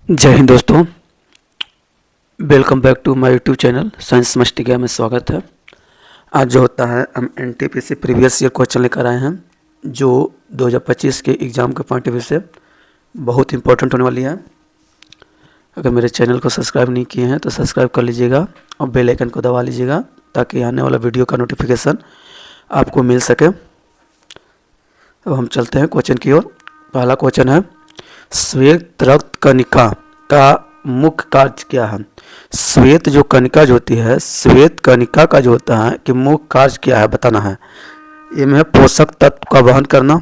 जय हिंद दोस्तों, welcome back to my YouTube channel science मस्टिका में स्वागत है। आज जो होता है हम एनटीपीसी प्रीवियस ईयर क्वेश्चन लेकर आए हैं जो 2025 के एग्ज़ाम के पॉइंट ऑफ व्यू से बहुत इंपॉर्टेंट होने वाली है। अगर मेरे चैनल को सब्सक्राइब नहीं किए हैं तो सब्सक्राइब कर लीजिएगा और बेल आइकन को दबा लीजिएगा ताकि आने वाला वीडियो का नोटिफिकेशन आपको मिल सके। अब हम चलते हैं क्वेश्चन की ओर। पहला क्वेश्चन है, श्वेत रक्त कणिका का मुख्य कार्य क्या है। श्वेत जो कणिका जो होती है, श्वेत कणिका का जो होता है कि मुख्य कार्य क्या है बताना है। इनमें पोषक तत्व का वहन करना,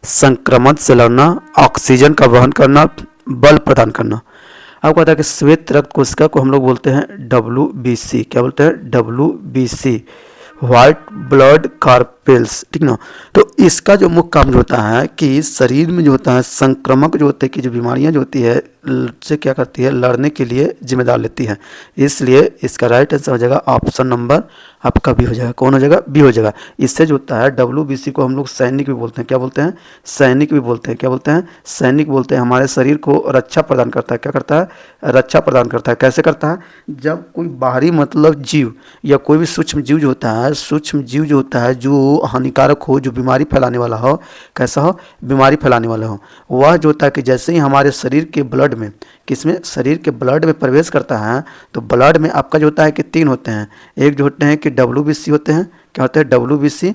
संक्रमण से लड़ना, ऑक्सीजन का वहन करना, बल प्रदान करना। आपको पता है कि श्वेत रक्त कोशिका को हम लोग बोलते हैं WBC। क्या बोलते हैं? WBC, व्हाइट ब्लड कार्पेल्स, ठीक ना। तो इसका जो मुख्य काम जो होता है कि शरीर में जो होता है संक्रमक जो होते हैं कि जो बीमारियां जो होती है से क्या करती है, लड़ने के लिए जिम्मेदार लेती है। इसलिए इसका राइट आंसर हो जाएगा ऑप्शन नंबर आपका बी हो जाएगा। कौन हो जाएगा? बी हो जाएगा। इससे जो होता है WBC को हम लोग सैनिक भी बोलते हैं। क्या बोलते हैं? सैनिक भी बोलते हैं। क्या बोलते हैं? सैनिक बोलते हैं। हमारे शरीर को रक्षा प्रदान करता है। क्या करता है? रक्षा प्रदान करता है। कैसे करता है? जब कोई बाहरी मतलब जीव या कोई भी सूक्ष्म जीव जो होता है, सूक्ष्म जीव जो होता है जो हानिकारक हो, जो बीमारी फैलाने वाला हो, कैसा हो? बीमारी फैलाने वाला हो, वह जो होता है कि जैसे ही हमारे शरीर के ब्लड में, किसमें? शरीर के ब्लड में प्रवेश करता है तो ब्लड में आपका जो होता है कि तीन होते हैं। एक जो होते हैं कि WBC होते हैं। क्या होते हैं? WBC।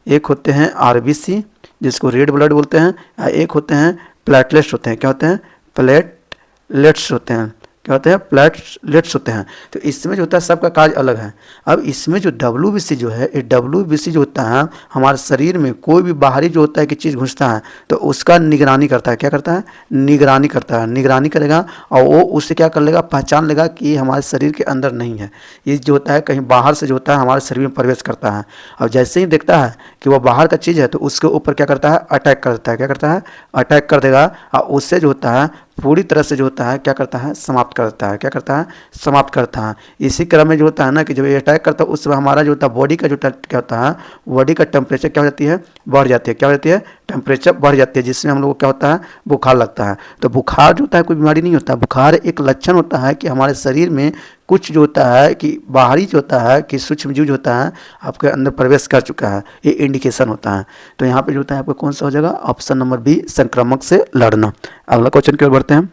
एक होते हैं RBC जिसको रेड ब्लड बोलते हैं, एक होते हैं प्लेटलेट्स होते हैं। क्या होते हैं? प्लेटलेट्स होते हैं। क्या होते हैं? प्लेटलेट्स होते हैं। तो इसमें जो होता है सबका कार्य अलग है। अब इसमें जो WBC जो है, ये WBC जो होता है हमारे शरीर में कोई भी बाहरी जो होता है कि चीज़ घुसता है तो उसका निगरानी करता है। क्या करता है? निगरानी करता है। निगरानी करेगा और वो उससे क्या कर लेगा? पहचान लेगा कि हमारे शरीर के अंदर नहीं है। ये जो होता है कहीं बाहर से जो होता है हमारे शरीर में प्रवेश करता है और जैसे ही देखता है कि वो बाहर का चीज़ है तो उसके ऊपर क्या करता है? अटैक करता है। क्या करता है? अटैक कर देगा और उससे जो होता है पूरी तरह से जो होता है क्या करता है? समाप्त करता है। क्या करता है? समाप्त करता है। इसी क्रम में जो होता है ना कि जब ये अटैक करता है उस समय हमारा जो होता है बॉडी का जो क्या होता है, बॉडी का टेम्परेचर क्या हो जाती है? बढ़ जाती है। क्या हो जाती है? टेम्परेचर बढ़ जाती है, जिसमें हम लोग को क्या होता है? बुखार लगता है। तो बुखार जो होता है कोई बीमारी नहीं होता। बुखार एक लक्षण होता है कि हमारे शरीर में कुछ जो होता है कि बाहरी जो होता है कि सूक्ष्म जीव जो होता है आपके अंदर प्रवेश कर चुका है, ये इंडिकेशन होता है। तो यहाँ पे जो होता है आपको कौन सा हो जाएगा? ऑप्शन नंबर बी, संक्रामक से लड़ना। अगला क्वेश्चन की ओर बढ़ते हैं।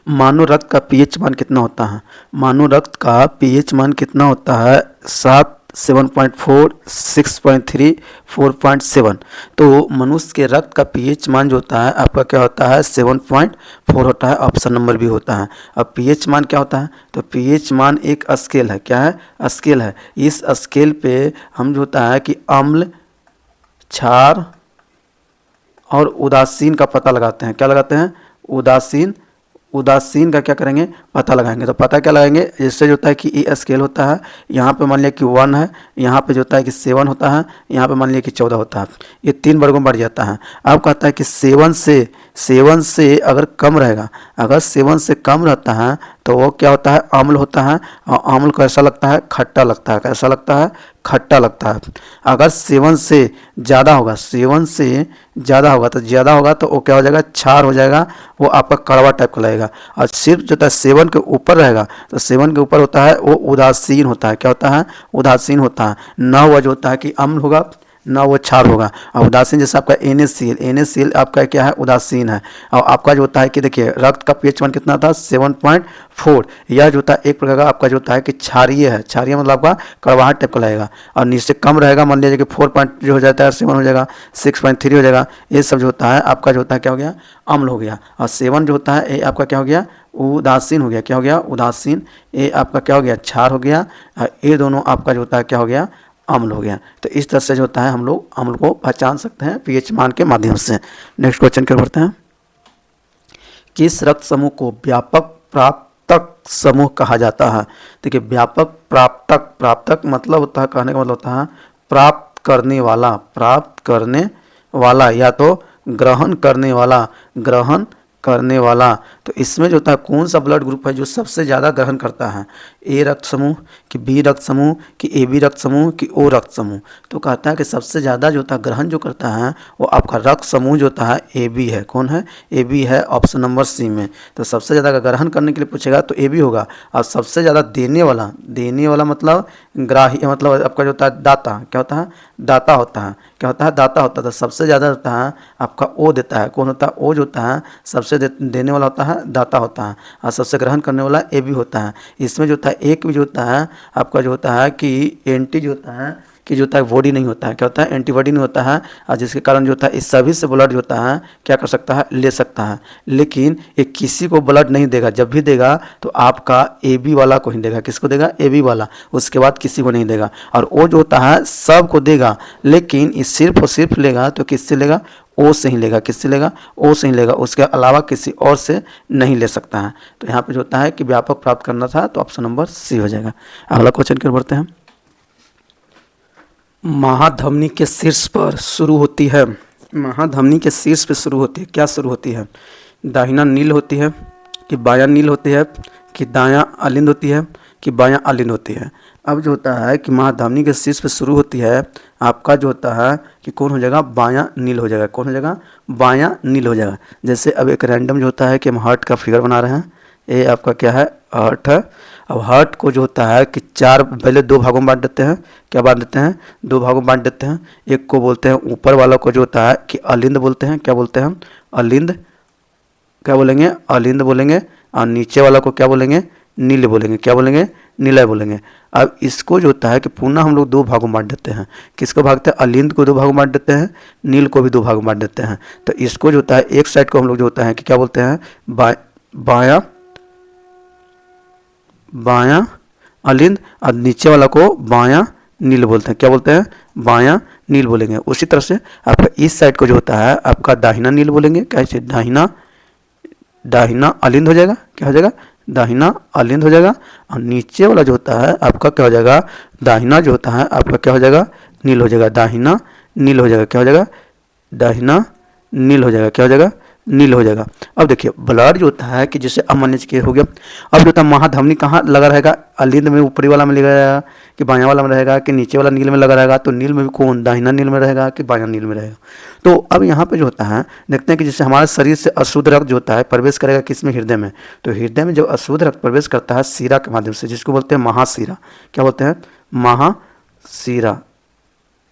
मानव रक्त का पीएच मान कितना होता है? मानव रक्त का पीएच मान कितना होता है? 7, 7.4, 6.3, 4.7। तो मनुष्य के रक्त का पीएच मान जो होता है आपका क्या होता है? 7.4 होता है। ऑप्शन नंबर बी होता है। अब पीएच मान क्या होता है? तो पीएच मान एक स्केल है। क्या है? स्केल है। इस स्केल पे हम जो होता है कि अम्ल, क्षार और उदासीन का पता लगाते हैं। क्या लगाते हैं? उदासीन। उदासीन का क्या करेंगे? पता लगाएंगे। तो पता क्या लगाएंगे? जिससे जो होता है कि ये स्केल होता है, यहाँ पे मान लिया कि 1 है, यहाँ पे जो होता है कि 7 होता है, यहाँ पे मान लिया कि 14 होता है। ये 3 वर्गों में बढ़ जाता है। अब कहता है कि 7 से अगर कम रहेगा, अगर 7 से कम रहता है तो वो क्या होता है? अम्ल होता है। और अम्ल कैसा लगता है? खट्टा लगता है। कैसा लगता है? खट्टा लगता है। अगर 7 से ज़्यादा होगा, 7 से ज़्यादा होगा तो वो क्या हो जाएगा? क्षार हो जाएगा। वो आपका कड़वा टाइप का लगेगा। और सिर्फ जो होता है 7 के ऊपर रहेगा तो 7 के ऊपर होता है वो उदासीन होता है। क्या होता है? उदासीन होता है। न वह जो होता है कि अम्ल होगा, ना वो क्षार होगा। और उदासीन जैसे आपका NaCl आपका क्या है? उदासीन है। और आपका जो होता है कि देखिए रक्त का pH मान कितना था? 7.4। यह जो होता है एक प्रकार का आपका जो होता है कि क्षारीय है। क्षारीय मतलब आपका कड़वाहट टाइप का लगेगा। और नीचे कम रहेगा, मान लीजिए कि 4 हो जाता है, 7 हो जाएगा, 6.3 हो जाएगा। ये सब जो होता है आपका जो होता है क्या हो गया? अम्ल हो गया। और 7 जो होता है ये आपका क्या हो गया? उदासीन हो गया। क्या हो गया? उदासीन। ये आपका क्या हो गया? क्षार हो गया। ये दोनों आपका जो होता है क्या हो गया? अम्ल हो गया। तो इस तरह से जो होता है हम लोग अम्ल को पहचान सकते हैं पीएच मान के माध्यम से। नेक्स्ट क्वेश्चन की ओर बढ़ते हैं। किस रक्त समूह को व्यापक प्राप्तक समूह कहा जाता है? देखिए व्यापक प्राप्तक मतलब होता है, कहने का मतलब होता है प्राप्त करने वाला, प्राप्त करने वाला, या तो ग्रहण करने वाला, ग्रहण करने वाला, तो इसमें जो होता है कौन सा ब्लड ग्रुप है जो सबसे ज़्यादा ग्रहण करता है, ए रक्त समूह कि बी रक्त समूह कि ए बी रक्त समूह कि ओ रक्त समूह। तो कहता है कि सबसे ज़्यादा जो होता है ग्रहण जो करता है वो आपका रक्त समूह जो होता है ए बी है। कौन है? ए बी है, ऑप्शन नंबर सी में। तो सबसे ज़्यादा ग्रहण करने के लिए पूछेगा तो ए बी होगा। और सबसे ज़्यादा देने वाला मतलब ग्राही, मतलब आपका जो होता है दाता, क्या होता है? दाता होता है। क्या होता है? दाता होता है। तो सबसे ज़्यादा होता है आपका ओ देता है। कौन होता है? ओ जो होता है सबसे देने वाला होता है दाता होता है, और सबसे ग्रहण करने वाला ए भी होता है। इसमें जो होता है एक भी जो होता है आपका जो होता है कि एंटी जो होता है कि जो होता है बॉडी नहीं होता है। क्या होता है? एंटीबॉडी नहीं होता है, और जिसके कारण जो होता है इस सभी से ब्लड जो होता है क्या कर सकता है? ले सकता है। लेकिन ये किसी को ब्लड नहीं देगा। जब भी देगा तो आपका ए बी वाला को ही देगा। किसको देगा? ए बी वाला। उसके बाद किसी को नहीं देगा। और वो जो होता है सबको देगा, लेकिन ये सिर्फ और सिर्फ लेगा तो किससे लेगा? ओ से ही लेगा। किससे लेगा? ओ से ही लेगा। उसके अलावा किसी और से नहीं ले सकता है। तो यहाँ पे जो होता है कि व्यापक प्राप्त करना था, तो ऑप्शन नंबर सी हो जाएगा। अगला क्वेश्चन की ओर बढ़ते हैं। महाधमनी के शीर्ष पर शुरू होती है, महाधमनी के शीर्ष पे शुरू होती है, क्या शुरू होती है? दाहिना नील होती है कि बायां नील होती है कि दायां अलिंद होती है कि बायां अलिंद होती है? अब जो होता है कि महाधमनी के शीर्ष पे शुरू होती है, आपका जो होता है कि कौन हो जाएगा? बायां नील हो जाएगा। कौन हो जाएगा? बायां नील हो जाएगा। जैसे अब एक रैंडम जो होता है कि हम हार्ट का फिगर बना रहे हैं, ये आपका क्या है? हार्ट है। अब हार्ट को जो होता है कि चार, पहले दो भागों में बांट देते हैं। क्या बांट देते हैं? दो भागों में बांट देते हैं। एक को बोलते हैं ऊपर वाला को जो होता है कि अलिंद बोलते हैं। क्या बोलते हैं हम? अलिंद। क्या बोलेंगे? अलिंद बोलेंगे। और नीचे वाला को क्या बोलेंगे? नील बोलेंगे। क्या बोलेंगे? नीलय बोलेंगे। अब इसको जो होता है कि पुनः हम लोग दो भागों में बांट देते हैं। किसको भागते हैं? अलिंद को दो भागों में बांट देते हैं, नील को भी दो भागों में बांट देते हैं। तो इसको जो होता है एक साइड को हम लोग जो होता है कि क्या बोलते हैं? बायां बायां अलिंद, और नीचे वाला को बायां नील बोलते हैं। क्या बोलते हैं? बायां नील बोलेंगे। उसी तरह से आपका इस साइड को जो होता है आपका दाहिना नील बोलेंगे। कैसे? दाहिना अलिंद हो जाएगा। क्या हो जाएगा? दाहिना अलिंद हो जाएगा। और नीचे वाला जो होता है आपका क्या हो जाएगा? दाहिना जो होता है आपका क्या हो जाएगा? नील हो जाएगा। दाहिना नील हो जाएगा। क्या हो जाएगा? दाहिना नील हो जाएगा। क्या हो जाएगा? नील हो जाएगा। अब देखिए ब्लड जो होता है कि जैसे अब मान लीजिए हो गया। अब जो होता है महाधमनी कहाँ लगा रहेगा? अलिंद में ऊपरी वाला में लगा रहेगा कि बायां वाला में रहेगा कि नीचे वाला नील में लगा रहेगा? तो नील में भी कौन? दाहिना नील में रहेगा कि बायां नील में रहेगा? तो अब यहाँ पे जो होता है देखते हैं कि जैसे हमारे शरीर से अशुद्ध रक्त जो होता है प्रवेश करेगा किस में? हृदय में। तो हृदय में जो अशुद्ध रक्त प्रवेश करता है सीरा के माध्यम से, जिसको बोलते हैं महासीरा। क्या बोलते हैं? महासीरा।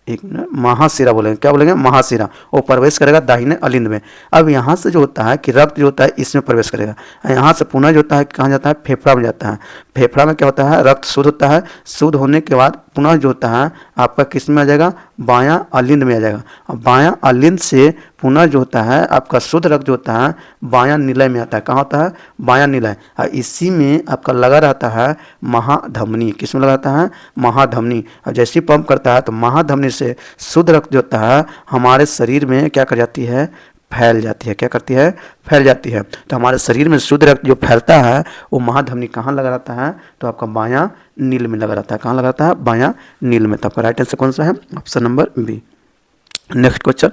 एक मिनट, महासीरा बोलेंगे। क्या बोलेंगे? महासीरा। वो प्रवेश करेगा दाहिने अलिंद में। अब यहाँ से जो होता है कि रक्त जो होता है इसमें प्रवेश करेगा। यहाँ से पुनः जो होता है कहाँ जाता है? फेफड़ा में जाता है। फेफड़ा में क्या होता है? रक्त शुद्ध होता है। शुद्ध होने के बाद पुनः जो होता है आपका किस में आ जाएगा? बायां अलिंद में आ जाएगा। और बायां अलिंद से पुनः जो होता है आपका शुद्ध रक्त जो होता है बायां निलय में आता है। कहाँ होता है? बायां निलय। और इसी में आपका लगा रहता है महाधमनी। किस में लगा रहता है? महाधमनी। और जैसे ही पंप करता है तो महाधमनी से शुद्ध रक्त जो होता है हमारे शरीर में क्या कर जाती है? फैल जाती है। क्या करती है? फैल जाती है। तो हमारे शरीर में शुद्ध रक्त जो फैलता है वो महाधमनी कहाँ लगा रहता है? तो आपका बायां नील में लगा रहता है। कहाँ लगा रहता है? बायां नील में। तो आपका राइट आंसर कौन सा है? Option number B. Next question.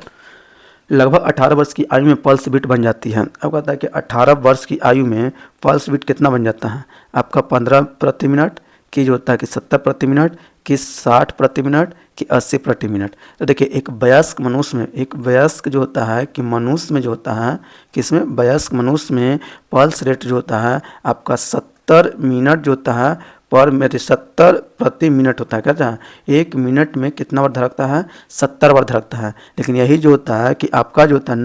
लगभग 18 वर्ष की आयु में पल्स बीट बन जाती है। अब कहता है कि 18 वर्ष की आयु में पल्स बीट कितना बन जाता है? आपका 15 प्रति मिनट की जो होता है कि 70 प्रति मिनट कि 60 प्रति मिनट कि 80 प्रति मिनट। तो देखिए एक वयस्क मनुष्य में, एक वयस्क जो होता है कि मनुष्य में जो होता है किसमें? वयस्क मनुष्य में पल्स रेट जो होता है आपका 70 मिनट जो होता है पर मिनट, 70 प्रति मिनट होता है। कहता है एक मिनट में कितना बार धड़कता है? 70 बार धड़कता है। लेकिन यही जो होता है कि आपका जो होता है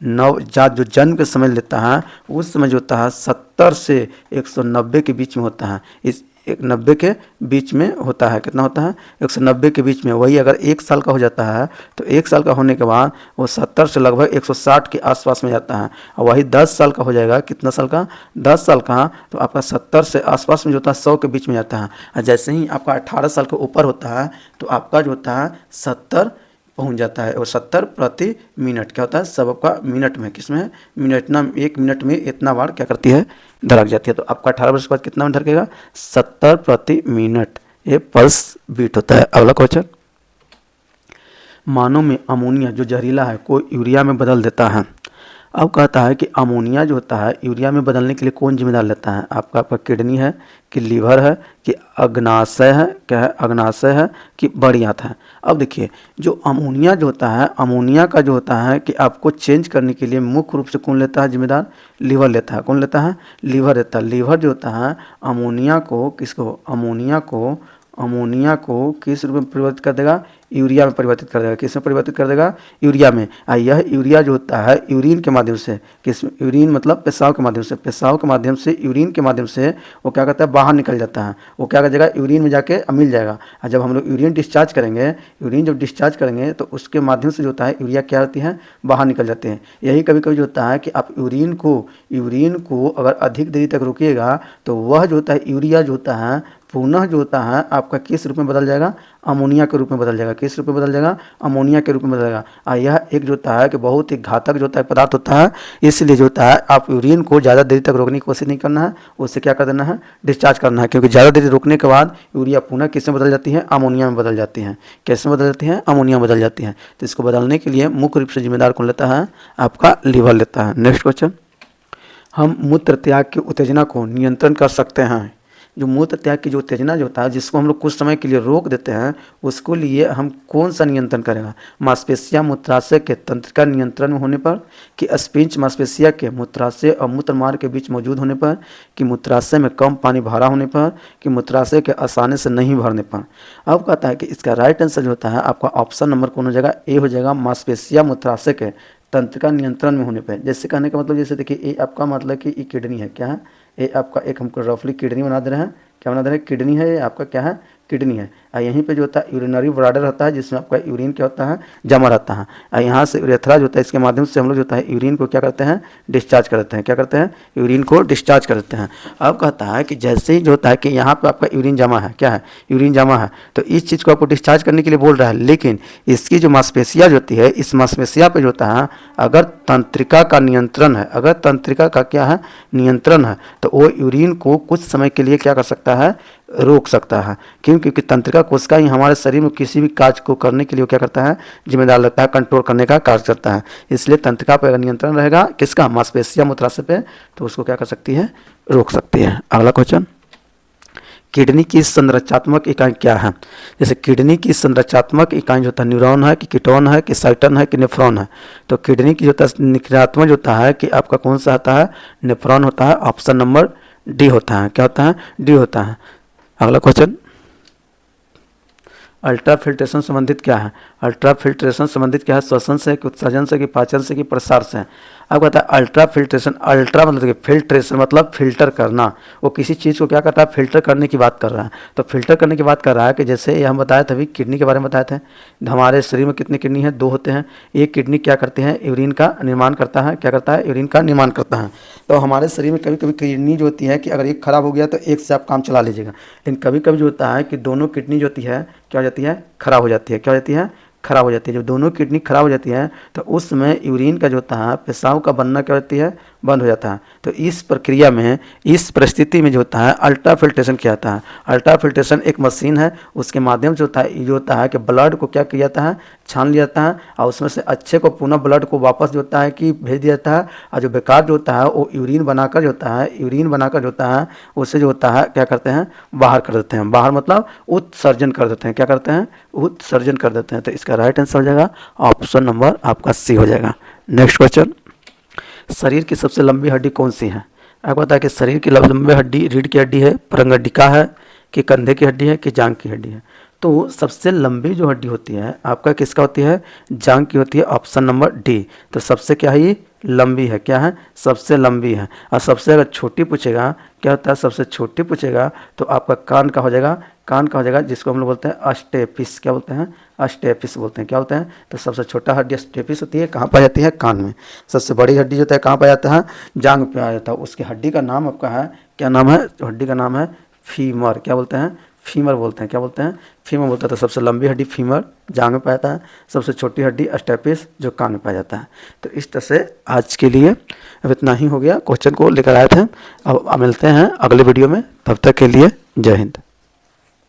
नवजात जो जन्म के समय लेता है उस समय जो होता है 70 से 190 के बीच में होता है। इस 90 के बीच में होता है। कितना होता है? 190 के बीच में। वही अगर 1 साल का हो जाता है तो 1 साल का होने के बाद वो 70 से लगभग 160 के आसपास में जाता है। और वही 10 साल का हो जाएगा। कितना साल का? 10 साल का। तो आपका 70 से आसपास में जो होता है 100 के बीच में जाता है। और जैसे ही आपका 18 साल के ऊपर होता है तो आपका जो होता है 70 पहुंच जाता है। और 70 प्रति मिनट क्या होता है? सबका मिनट में किसमें? मिनट ना, 1 मिनट में इतना बार क्या करती है? धड़क जाती है। तो आपका 18 वर्ष के बाद कितना में धड़केगा? 70 प्रति मिनट। ये पल्स बीट होता है। अगला क्वेश्चन। मानव में अमोनिया जो जहरीला है को यूरिया में बदल देता है। अब कहता है कि अमोनिया जो होता है यूरिया में बदलने के लिए कौन जिम्मेदार लेता है? आपका किडनी है कि लीवर है कि अग्नाशय है, क्या है, अग्नाशय है कि बड़ी आंत है। अब देखिए जो अमोनिया जो होता है, अमोनिया का जो होता है कि आपको चेंज करने के लिए मुख्य रूप से कौन लेता है जिम्मेदार? लीवर लेता है। कौन लेता है? लीवर लेता है। लीवर जो होता है अमोनिया को अमोनिया को किस रूप में परिवर्तित कर देगा? यूरिया में परिवर्तित कर देगा। किस में परिवर्तित कर देगा? यूरिया में। यह यूरिया जो होता है यूरिन के माध्यम से, किस, यूरिन मतलब पेशाब के माध्यम से, पेशाब के माध्यम से, यूरिन के माध्यम से वो क्या करता है? बाहर निकल जाता है। वो क्या कर जाएगा? यूरिन में जाके मिल जाएगा। और जब हम लोग यूरिन डिस्चार्ज करेंगे, यूरिन जब डिस्चार्ज करेंगे तो उसके माध्यम से जो होता है यूरिया क्या होती है? बाहर निकल जाते हैं। यही कभी कभी जो होता है कि आप यूरिन को अगर अधिक देरी तक रोकिएगा तो वह जो होता है यूरिया जो होता है पुनः जो होता है आपका किस रूप में बदल जाएगा? अमोनिया के रूप में बदल जाएगा। किस रूप में बदल जाएगा? अमोनिया के रूप में बदल जाएगा। और यह एक जो होता है कि बहुत ही घातक जो होता है पदार्थ होता है, इसलिए जो होता है आप यूरिन को ज़्यादा देरी तक रोकने की कोशिश नहीं करना है, उससे क्या कर देना है? डिस्चार्ज करना है। क्योंकि ज़्यादा देरी रोकने के बाद यूरिया पुनः किस में बदल जाती है? अमोनिया में बदल जाती है। कैसे बदल जाती है? अमोनिया में बदल जाती है। तो इसको बदलने के लिए मुख्य रूप से जिम्मेदार कौन लेता है? आपका लीवर लेता है। नेक्स्ट क्वेश्चन, हम मूत्र त्याग की उत्तेजना को नियंत्रण कर सकते हैं। जो मूत्र त्याग की जो उत्तेजना जो होता है जिसको हम लोग कुछ समय के लिए रोक देते हैं, उसको लिए हम कौन सा नियंत्रण करेगा? मांसपेशियां मूत्राशय के तंत्रिका नियंत्रण में होने पर, कि स्पिंच मांसपेशिया के मूत्राशय और मूत्रमार्ग के बीच मौजूद होने पर, कि मूत्राशय में कम पानी भरा होने पर, कि मूत्राशय के आसानी से नहीं भरने पर। अब कहता है कि इसका राइट आंसर जो होता है आपका ऑप्शन नंबर कौन हो जाएगा? ए हो जाएगा, मांसपेशिया मूत्राशय के तंत्रिका नियंत्रण में होने पर। जैसे कहने का मतलब, जैसे देखिए ए आपका मतलब कि ये किडनी है, क्या है? ये आपका एक हमको रफली किडनी बना दे रहे हैं। क्या बना दे रहे हैं? किडनी है। ये आपका क्या है? किडनी है। और यहीं पे जो होता है यूरिनरी ब्लैडर होता है जिसमें आपका यूरिन क्या होता है? जमा रहता है। और यहाँ से यूरेथ्रा जो होता है इसके माध्यम से हम लोग जो होता है यूरिन को क्या करते हैं? डिस्चार्ज कर देते हैं। क्या करते हैं? यूरिन को डिस्चार्ज कर देते हैं। अब कहता है कि जैसे ही जो होता है कि यहाँ पे आपका यूरिन जमा है, क्या है? यूरिन जमा है, तो इस चीज़ को आपको डिस्चार्ज करने के लिए बोल रहा है। लेकिन इसकी जो मांसपेशिया जो होती है, इस मांसपेशिया पे जो होता है अगर तंत्रिका का नियंत्रण है, अगर तंत्रिका का क्या है? नियंत्रण है, तो वो यूरिन को कुछ समय के लिए क्या कर सकता है? रोक सकता है। क्यों? क्योंकि तंत्रिका कोशिका ही हमारे शरीर में किसी भी कार्य को करने के लिए क्या करता है? जिम्मेदार लगता है, कंट्रोल करने का कार्य करता है। इसलिए तंत्रिका पर अगर नियंत्रण रहेगा किसका? मांसपेशिया मूत्राशय पे, तो उसको क्या कर सकती है? रोक सकती है। अगला क्वेश्चन, किडनी की संरचनात्मक इकाई क्या है? जैसे किडनी की संरचनात्मक इकाई जो होता है न्यूरॉन है कि कीटोन है कि साइटन है कि नेफ्रॉन है। तो किडनी की जो होता है निक्रियात्मक जो होता है कि आपका कौन सा आता है? नेफ्रॉन होता है। ऑप्शन नंबर डी होता है। क्या होता है? डी होता है। अगला क्वेश्चन, अल्ट्रा फिल्ट्रेशन संबंधित क्या है? अल्ट्रा फिल्ट्रेशन संबंधित क्या है? श्वसन से कि उत्सर्जन से कि पाचन से कि प्रसार से? अब कहता है अल्ट्रा फिल्ट्रेशन, अल्ट्रा मतलब कि फिल्ट्रेशन मतलब फिल्टर करना। वो किसी चीज़ को क्या करता है? फिल्टर करने की बात कर रहा है। तो फिल्टर करने की बात कर रहा है कि जैसे ये हम बताए थे अभी किडनी के बारे में बताए थे। हमारे शरीर में कितनी किडनी है? 2 होते हैं। एक किडनी क्या करते हैं? यूरिन का निर्माण करता है। क्या करता है? यूरिन का निर्माण करता है। तो हमारे शरीर में कभी कभी किडनी जो होती है कि अगर एक खराब हो गया तो एक से आप काम चला लीजिएगा। लेकिन कभी कभी जो होता है कि दोनों किडनी जो होती है क्या हो जाती है? खराब हो जाती है। क्या हो जाती है? खराब हो जाती है। जब दोनों किडनी खराब हो जाती है तो उस समय यूरिन का जो होता है पेशाब का बनना क्या होती है? बंद हो जाता है। तो इस प्रक्रिया में, इस परिस्थिति में जो होता है अल्ट्रा फिल्ट्रेशन किया जाता है। अल्ट्रा फिल्ट्रेशन एक मशीन है, उसके माध्यम से होता है कि ब्लड को क्या किया जाता है? छान लिया जाता है और उसमें से अच्छे को पुनः ब्लड को वापस जो होता है कि भेज दिया जाता है। और जो बेकार जो होता है वो यूरिन बनाकर जो होता है, यूरिन बनाकर जो होता है उससे जो होता है क्या करते हैं? बाहर कर देते हैं। बाहर मतलब उत्सर्जन कर देते हैं। क्या करते हैं? उत्सर्जन कर देते हैं। तो इसका राइट आंसर हो जाएगा ऑप्शन नंबर आपका सी हो जाएगा। नेक्स्ट क्वेश्चन, शरीर की सबसे लंबी हड्डी कौन सी है? आपको पता है कि शरीर की लंबी हड्डी रीढ़ की हड्डी है, परंगडिका है कि कंधे की हड्डी है कि जांघ की हड्डी है? तो सबसे लंबी जो हड्डी होती है आपका किसका होती है? जांघ की होती है। Option number D. तो सबसे क्या है? ये लंबी है। क्या है? सबसे लंबी है। और सबसे अगर छोटी पूछेगा क्या होता है? सबसे छोटी पूछेगा तो आपका कान का हो जाएगा। कान का हो जाएगा जिसको हम लोग बोलते हैं अस्टेपिस। क्या बोलते हैं? अस्टेपिस बोलते हैं। क्या बोलते हैं? तो सबसे छोटा हड्डी अस्टेपिस होती है। कहाँ पाई जाती है? कान में। सबसे बड़ी हड्डी जो होता है कहाँ पाया जाता है? जांघ पे आ जाता है। उसकी हड्डी का नाम आपका है, क्या नाम है? हड्डी का नाम है फीमर। क्या बोलते हैं? फीमर बोलते हैं। क्या बोलते हैं? फीमर बोलते हैं। तो सबसे लंबी हड्डी फीमर जांघ में पाया जाता है। सबसे छोटी हड्डी अस्टेपिस जो कान में पाया जाता है। तो इस तरह से आज के लिए अब इतना ही हो गया। क्वेश्चन को लेकर आए थे। अब मिलते हैं अगले वीडियो में। तब तक के लिए जय हिंद।